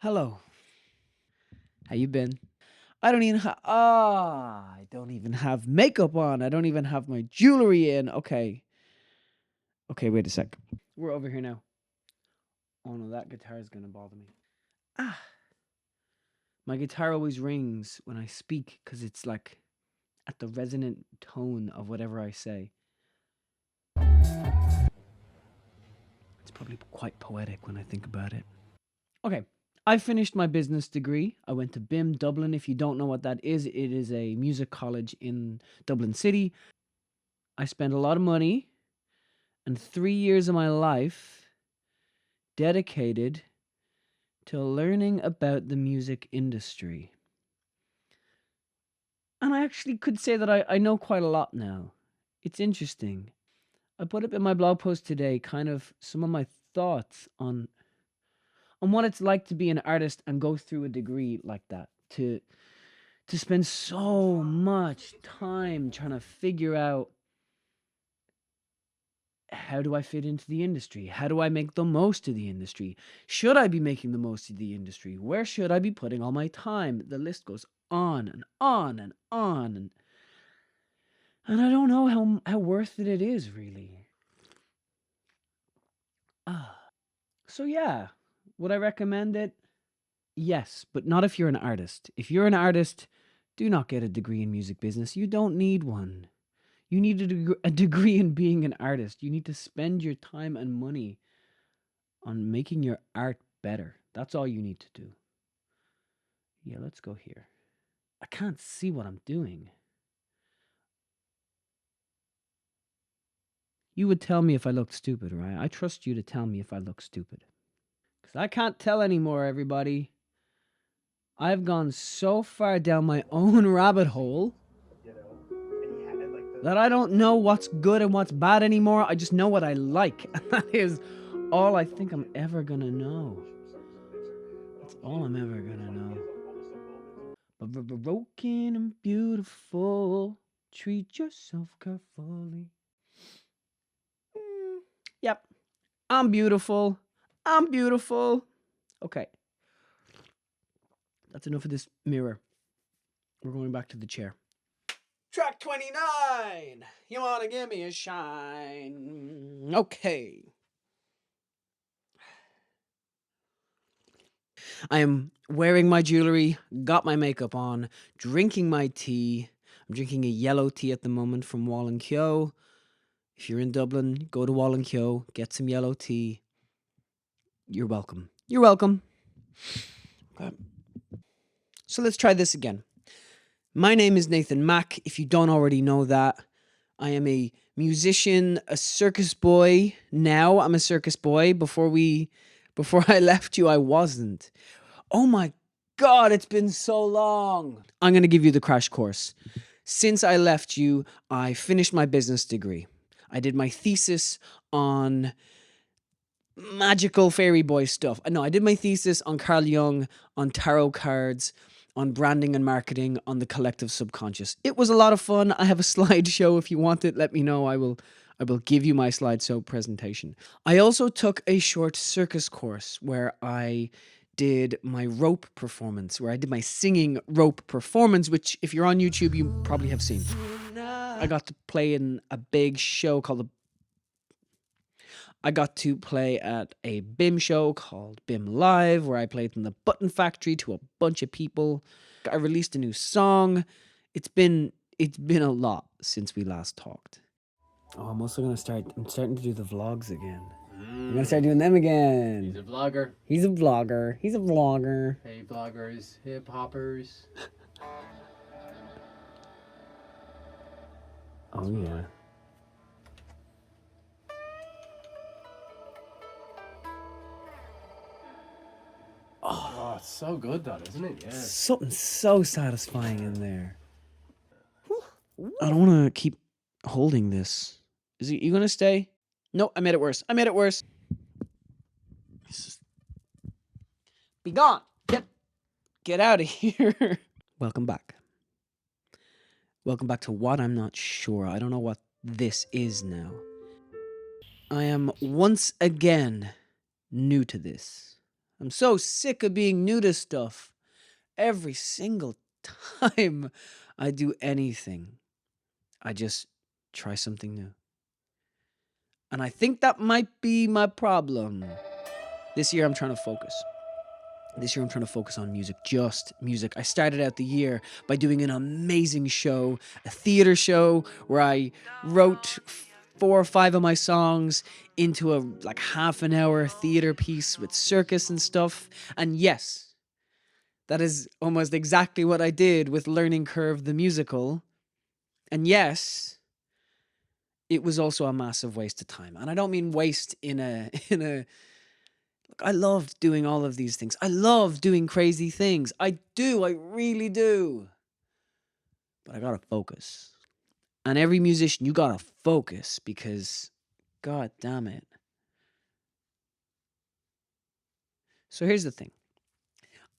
Hello. How you been? I don't even have makeup on. I don't even have my jewelry in. Okay. Okay, wait a sec. We're over here now. Oh no, that guitar is gonna bother me. Ah. My guitar always rings when I speak because it's like at the resonant tone of whatever I say. It's probably quite poetic when I think about it. Okay. I finished my business degree. I went to BIM Dublin. If you don't know what that is, it is a music college in Dublin City. I spent a lot of money and 3 years of my life dedicated to learning about the music industry. And I actually could say that I know quite a lot now. It's interesting. I put up in my blog post today kind of some of my thoughts on what it's like to be an artist and go through a degree like that. To spend so much time trying to figure out, how do I fit into the industry? How do I make the most of the industry? Should I be making the most of the industry? Where should I be putting all my time? The list goes on and on and on. And I don't know how worth it is, really. So, yeah, would I recommend it? Yes, but not if you're an artist. If you're an artist, do not get a degree in music business. You don't need one. You need a degree in being an artist. You need to spend your time and money on making your art better. That's all you need to do. Yeah, let's go here. I can't see what I'm doing. You would tell me if I looked stupid, right? I trust you to tell me if I look stupid. Because I can't tell anymore, everybody. I've gone so far down my own rabbit hole that I don't know what's good and what's bad anymore. I just know what I like. And that is all I think I'm ever gonna know. That's all I'm ever gonna know. Broken and beautiful. Treat yourself carefully. Yep. I'm beautiful. I'm beautiful. Okay. That's enough of this mirror. We're going back to the chair. Track 29. You want to give me a shine? Okay. I am wearing my jewelry, got my makeup on, drinking my tea. I'm drinking a yellow tea at the moment from Wallinkyo. If you're in Dublin, go to Wallinkyo, get some yellow tea. You're welcome. You're welcome. Okay. So let's try this again. My name is Nathan Mack. If you don't already know that, I am a musician, a circus boy. Now I'm a circus boy. Before I left you, I wasn't. Oh my God, it's been so long. I'm going to give you the crash course. Since I left you, I finished my business degree. I did my thesis on magical fairy boy stuff. No, I did my thesis on Carl Jung, on tarot cards, on branding and marketing, on the collective subconscious. It was a lot of fun. I have a slideshow. If you want it, let me know. I will give you my slideshow presentation. I also took a short circus course where I did my rope performance, where I did my singing rope performance, which if you're on YouTube, you probably have seen. I got to play in a big show called I got to play at a BIM show called BIM Live, where I played in the Button Factory to a bunch of people. I released a new song. It's been a lot since we last talked. Oh, I'm starting to do the vlogs again. I'm gonna start doing them again. He's a vlogger. He's a vlogger. He's a vlogger. Hey, vloggers, hip hoppers. Oh yeah. Oh, it's so good, that isn't it? Yeah. Something so satisfying in there. I don't want to keep holding this. Is it you gonna stay? No, I made it worse. I made it worse. Be gone. Get out of here. Welcome back. Welcome back to what I'm not sure. I don't know what this is now. I am once again new to this. I'm so sick of being new to stuff. Every single time I do anything, I just try something new. And I think that might be my problem. This year I'm trying to focus. This year I'm trying to focus on music, just music. I started out the year by doing an amazing show, a theater show where I wrote 4 or 5 of my songs into a like half an hour theater piece with circus and stuff. And yes, that is almost exactly what I did with Learning Curve the musical. And yes, it was also a massive waste of time. And I don't mean waste in a in a I love doing all of these things. I love doing crazy things. I do. I really do. But I gotta focus. And every musician, you gotta focus because, god damn it. So here's the thing.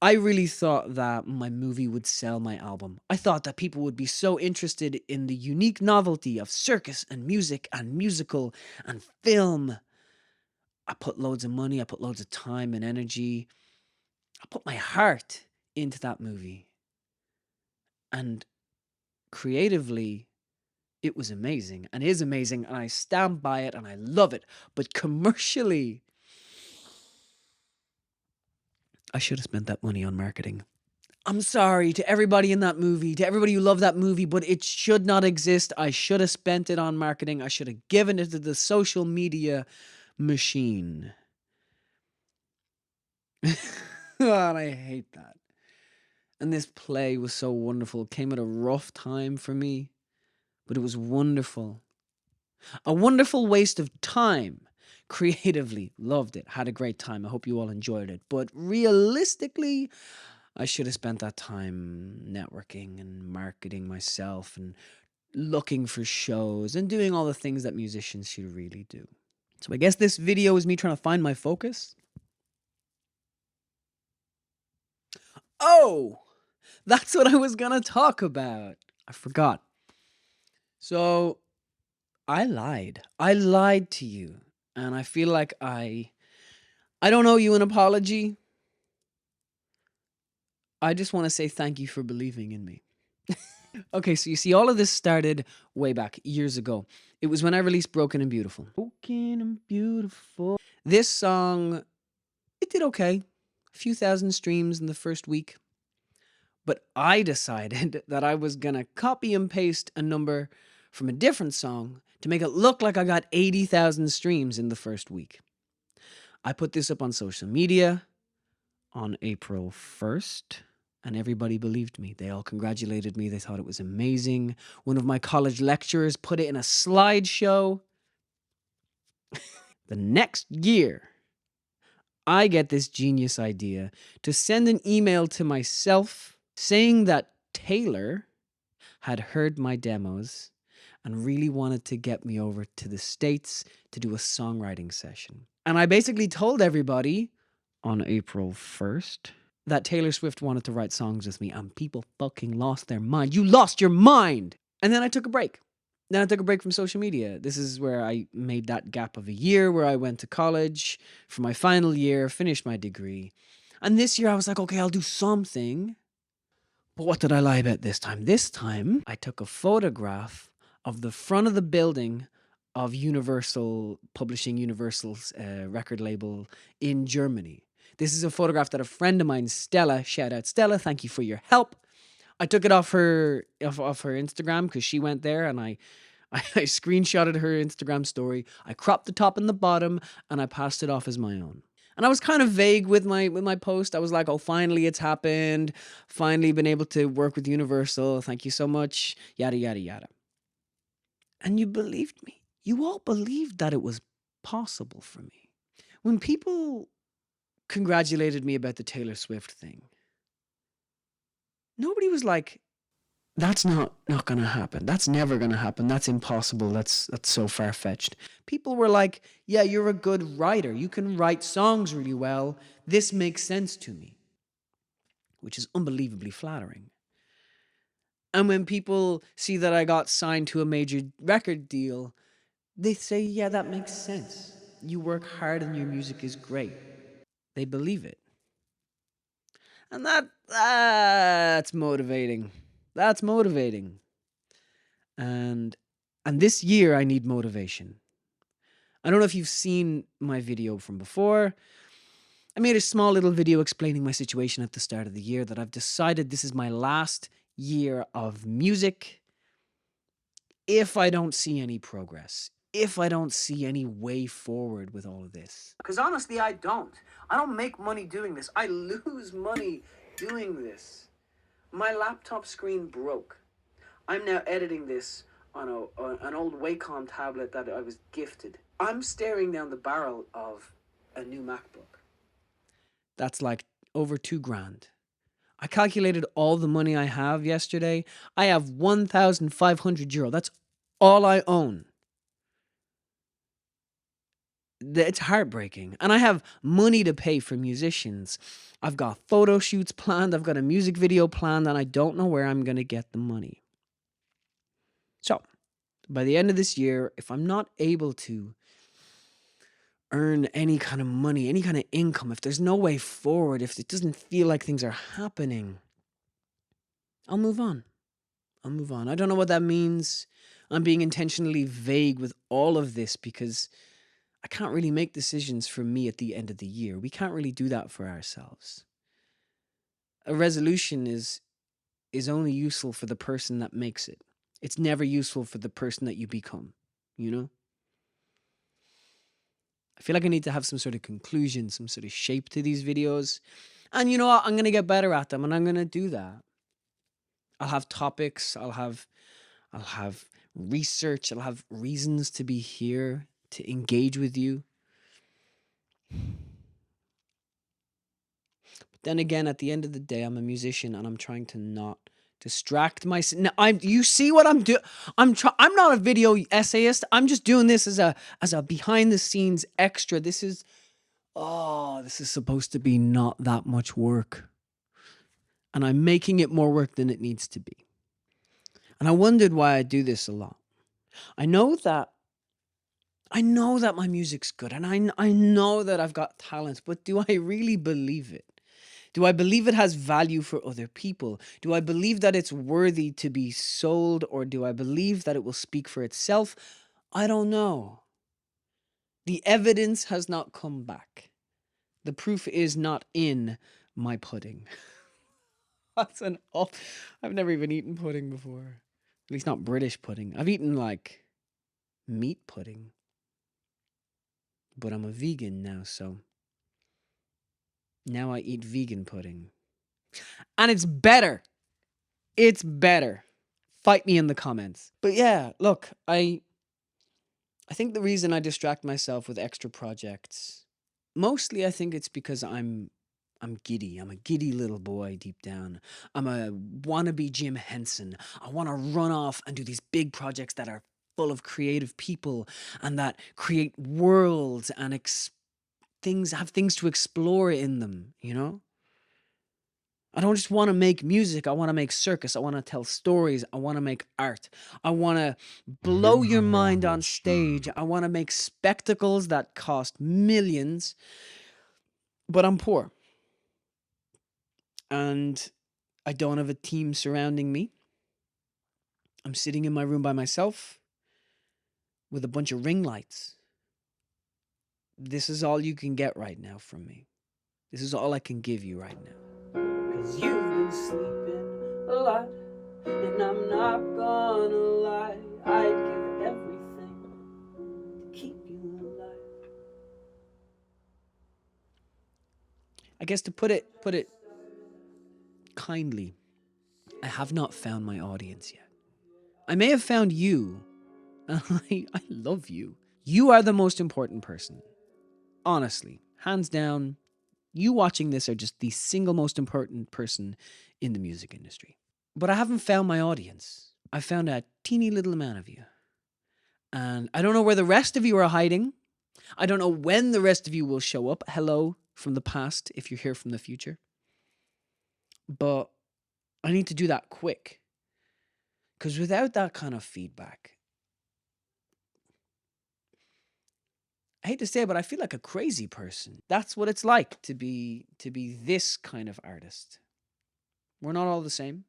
I really thought that my movie would sell my album. I thought that people would be so interested in the unique novelty of circus and music and musical and film. I put loads of money, I put loads of time and energy. I put my heart into that movie. And creatively, it was amazing and is amazing, and I stand by it and I love it. But commercially, I should have spent that money on marketing. I'm sorry to everybody in that movie, to everybody who loved that movie, but it should not exist. I should have spent it on marketing. I should have given it to the social media machine. And I hate that. And this play was so wonderful. It came at a rough time for me, but it was wonderful. A wonderful waste of time. Creatively, loved it, had a great time. I hope you all enjoyed it. But realistically, I should have spent that time networking and marketing myself and looking for shows and doing all the things that musicians should really do. So I guess this video is me trying to find my focus. Oh, that's what I was gonna talk about. I forgot. So I lied. I lied to you. And I feel like I don't owe you an apology. I just want to say thank you for believing in me. Okay, so you see, all of this started way back years ago. It was when I released Broken and Beautiful. Broken and Beautiful. This song, it did okay. A few thousand streams in the first week. But I decided that I was going to copy and paste a number from a different song to make it look like I got 80,000 streams in the first week. I put this up on social media on April 1st. And everybody believed me. They all congratulated me. They thought it was amazing. One of my college lecturers put it in a slideshow. The next year, I get this genius idea to send an email to myself saying that Taylor had heard my demos and really wanted to get me over to the States to do a songwriting session. And I basically told everybody on April 1st that Taylor Swift wanted to write songs with me, and people fucking lost their mind. You lost your mind! And then I took a break. Then I took a break from social media. This is where I made that gap of a year where I went to college for my final year, finished my degree. And this year I was like, okay, I'll do something. But what did I lie about this time? This time I took a photograph of the front of the building of Universal Publishing, Universal's record label in Germany. This is a photograph that a friend of mine, Stella, shout out Stella, thank you for your help. I took it off her Instagram because she went there, and I screenshotted her Instagram story. I cropped the top and the bottom, and I passed it off as my own. And I was kind of vague with my post. I was like, "Oh, finally it's happened. Finally been able to work with Universal. Thank you so much." Yada yada yada. And you believed me. You all believed that it was possible for me. When people congratulated me about the Taylor Swift thing, nobody was like, that's not gonna happen. That's never gonna happen. That's impossible. That's so far-fetched. People were like, yeah, you're a good writer. You can write songs really well. This makes sense to me. Which is unbelievably flattering. And when people see that I got signed to a major record deal, They say, yeah, that makes sense. You work hard and your music is great. They believe it. And that's motivating. That's motivating. And this year I need motivation. I don't know if you've seen my video from before. I made a small little video explaining my situation at the start of the year, that I've decided this is my last year of music if I don't see any progress, if I don't see any way forward with all of this. Because honestly, I don't. I don't make money doing this. I lose money doing this. My laptop screen broke. I'm now editing this on an old Wacom tablet that I was gifted. I'm staring down the barrel of a new MacBook. That's like over $2,000. I calculated all the money I have yesterday. I have €1,500. That's all I own. It's heartbreaking. And I have money to pay for musicians. I've got photo shoots planned. I've got a music video planned, and I don't know where I'm going to get the money. So, by the end of this year, if I'm not able to earn any kind of money, any kind of income, if there's no way forward, if it doesn't feel like things are happening, I'll move on. I'll move on. I don't know what that means. I'm being intentionally vague with all of this because I can't really make decisions for me at the end of the year. We can't really do that for ourselves. A resolution is only useful for the person that makes it. It's never useful for the person that you become, you know? I feel like I need to have some sort of conclusion, some sort of shape to these videos. And you know what? I'm going to get better at them, and I'm going to do that. I'll have topics, I'll have research, I'll have reasons to be here, to engage with you. But then again, at the end of the day, I'm a musician and I'm trying to not distract myself. No, you see what I'm doing? I'm not a video essayist. I'm just doing this as a behind the scenes extra. This is supposed to be not that much work. And I'm making it more work than it needs to be. And I wondered why I do this a lot. I know that my music's good, and I know that I've got talent, but do I really believe it? Do I believe it has value for other people? Do I believe that it's worthy to be sold, or do I believe that it will speak for itself? I don't know. The evidence has not come back. The proof is not in my pudding. I've never even eaten pudding before. At least not British pudding. I've eaten like meat pudding. But I'm a vegan now, so now I eat vegan pudding. And it's better. It's better. Fight me in the comments. But yeah, look, I think the reason I distract myself with extra projects, mostly I think it's because I'm giddy. I'm a giddy little boy deep down. I'm a wannabe Jim Henson. I want to run off and do these big projects that are full of creative people and that create worlds and have things to explore in them, you know? I don't just want to make music. I want to make circus. I want to tell stories. I want to make art. I want to blow your mind on stage. I want to make spectacles that cost millions. But I'm poor. And I don't have a team surrounding me. I'm sitting in my room by myself with a bunch of ring lights. This is all you can get right now from me. This is all I can give you right now. 'Cause you've been sleeping a lot, and I'm not gonna lie, I'd give everything to keep you alive. I guess to put it kindly, I have not found my audience yet. I may have found you. I love you. You are the most important person. Honestly, hands down, you watching this are just the single most important person in the music industry. But I haven't found my audience. I found a teeny little amount of you. And I don't know where the rest of you are hiding. I don't know when the rest of you will show up. Hello from the past if you're here from the future. But I need to do that quick. Because without that kind of feedback, hate to say it, but I feel like a crazy person. That's what it's like to be this kind of artist. We're not all the same.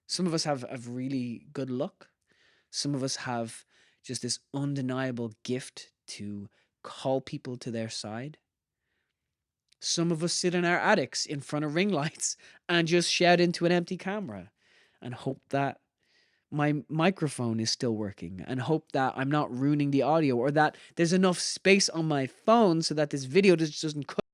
Some of us have really good luck. Some of us have just this undeniable gift to call people to their side. Some of us sit in our attics in front of ring lights and just shout into an empty camera and hope that my microphone is still working and hope that I'm not ruining the audio or that there's enough space on my phone so that this video just doesn't cut